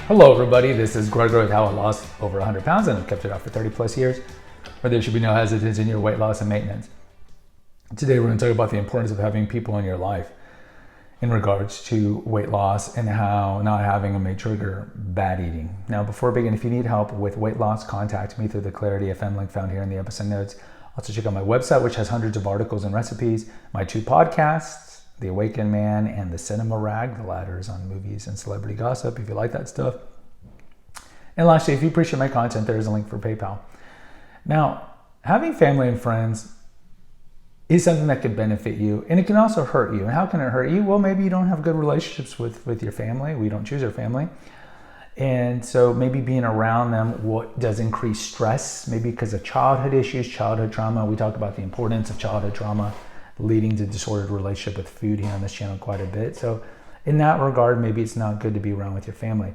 Hello everybody, this is Gregory with How I Lost Over 100 Pounds and I've kept it off for 30 plus years, where there should be no hesitance in your weight loss and maintenance. Today we're going to talk about the importance of having people in your life in regards to weight loss and how not having them may trigger bad eating. Now before I begin, if you need help with weight loss, contact me through the Clarity FM link found here in the episode notes. Also check out my website, which has hundreds of articles and recipes, my 2 podcasts, The Awakened Man and The Cinema Rag. The latter is on movies and celebrity gossip if you like that stuff. And lastly, if you appreciate my content, there is a link for PayPal. Now, having family and friends is something that could benefit you, and it can also hurt you. And how can it hurt you? Well, maybe you don't have good relationships with your family. We don't choose our family. And so maybe being around them does increase stress, maybe because of childhood issues, childhood trauma. We talk about the importance of childhood trauma leading to disordered relationship with food here on this channel quite a bit. So in that regard, maybe it's not good to be around with your family.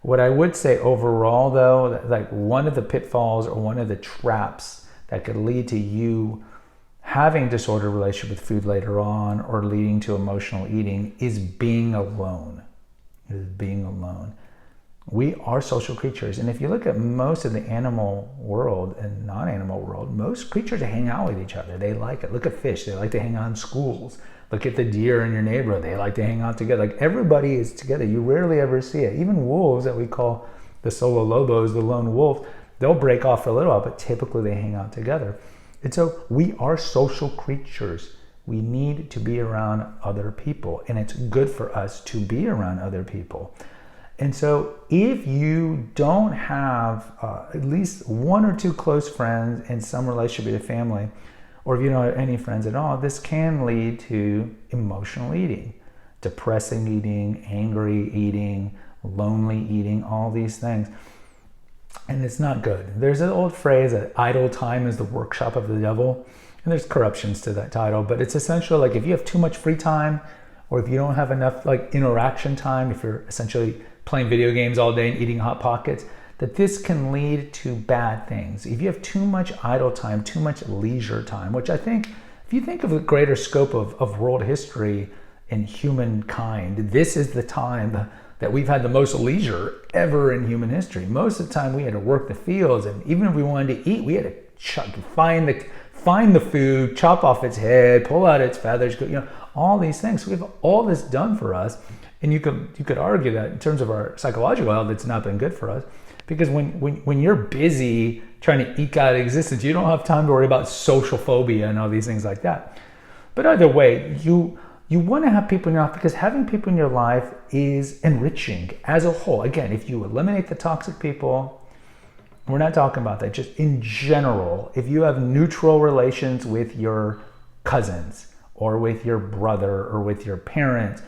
What I would say overall though, like one of the pitfalls or one of the traps that could lead to you having disordered relationship with food later on or leading to emotional eating is being alone. We are social creatures, and if you look at most of the animal world and non-animal world, most creatures hang out with each other. They like it. Look at fish. They like to hang out in schools. Look at the deer in your neighborhood. They like to hang out together. Like everybody is together. You rarely ever see it. Even wolves that we call the solo lobos, the lone wolf, they'll break off for a little while, but typically they hang out together. And so we are social creatures. We need to be around other people, and it's good for us to be around other people. And so if you don't have at least 1 or 2 close friends in some relationship with your family, or if you don't have any friends at all, this can lead to emotional eating, depressing eating, angry eating, lonely eating, all these things. And it's not good. There's an old phrase that idle time is the workshop of the devil. And there's corruptions to that title, but it's essentially like if you have too much free time, or if you don't have enough like interaction time, if you're essentially playing video games all day and eating Hot Pockets, that this can lead to bad things. If you have too much idle time, too much leisure time, which I think, if you think of the greater scope of world history and humankind, this is the time that we've had the most leisure ever in human history. Most of the time we had to work the fields, and even if we wanted to eat, we had to find the food, chop off its head, pull out its feathers, all these things. So we have all this done for us. And you could argue that in terms of our psychological health, it's not been good for us, because when you're busy trying to eke out existence, you don't have time to worry about social phobia and all these things like that. But either way, you want to have people in your life, because having people in your life is enriching as a whole. Again, if you eliminate the toxic people, we're not talking about that. Just in general, if you have neutral relations with your cousins or with your brother or with your parents,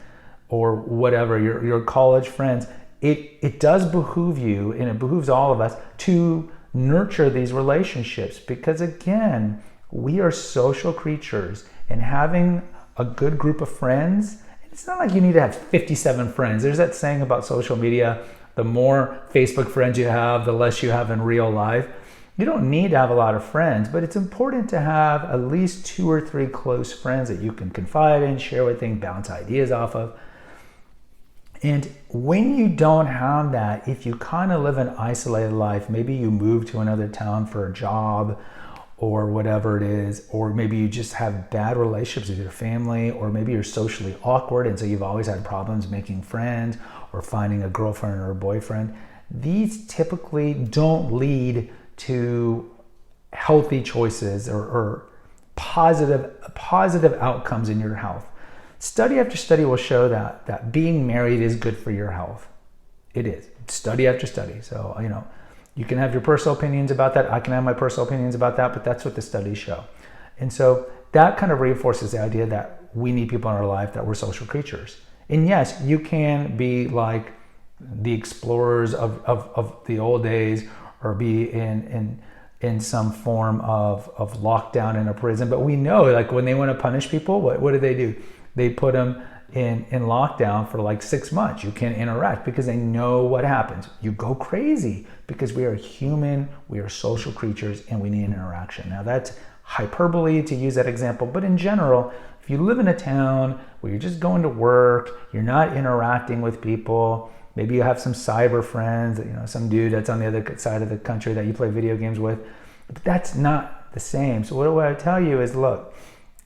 or whatever, your college friends, it does behoove you, and it behooves all of us to nurture these relationships, because again, we are social creatures, and having a good group of friends, it's not like you need to have 57 friends. There's that saying about social media, the more Facebook friends you have, the less you have in real life. You don't need to have a lot of friends, but it's important to have at least 2 or 3 close friends that you can confide in, share with things, bounce ideas off of. And when you don't have that, if you kind of live an isolated life, maybe you move to another town for a job or whatever it is, or maybe you just have bad relationships with your family, or maybe you're socially awkward and so you've always had problems making friends or finding a girlfriend or a boyfriend, these typically don't lead to healthy choices or positive outcomes in your health. Study after study will show that being married is good for your health. It is. Study after study. So, you can have your personal opinions about that. I can have my personal opinions about that, but that's what the studies show. And so that kind of reinforces the idea that we need people in our life, that we're social creatures. And yes, you can be like the explorers of the old days, or be in some form of lockdown in a prison. But we know, like, when they want to punish people, what do? They put them in lockdown for like 6 months. You can't interact, because they know what happens. You go crazy, because we are human, we are social creatures, and we need an interaction. Now that's hyperbole to use that example, but in general, if you live in a town where you're just going to work, you're not interacting with people, Maybe you have some cyber friends, some dude that's on the other side of the country that you play video games with. But that's not the same. So what I tell you is, look,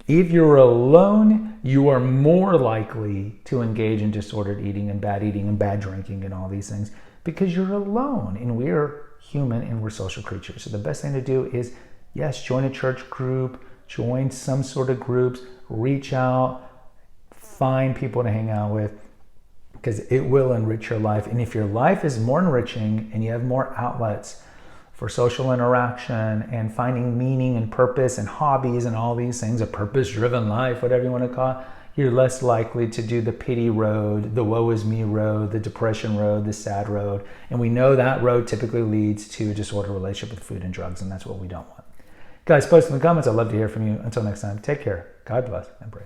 if you're alone, you are more likely to engage in disordered eating and bad drinking and all these things because you're alone, and we're human and we're social creatures. So the best thing to do is, yes, join a church group, join some sort of groups, reach out, find people to hang out with, because it will enrich your life. And if your life is more enriching and you have more outlets for social interaction and finding meaning and purpose and hobbies and all these things, a purpose-driven life, whatever you want to call it, you're less likely to do the pity road, the woe is me road, the depression road, the sad road. And we know that road typically leads to a disordered relationship with food and drugs, and that's what we don't want. Guys, post in the comments. I'd love to hear from you. Until next time, take care. God bless and pray.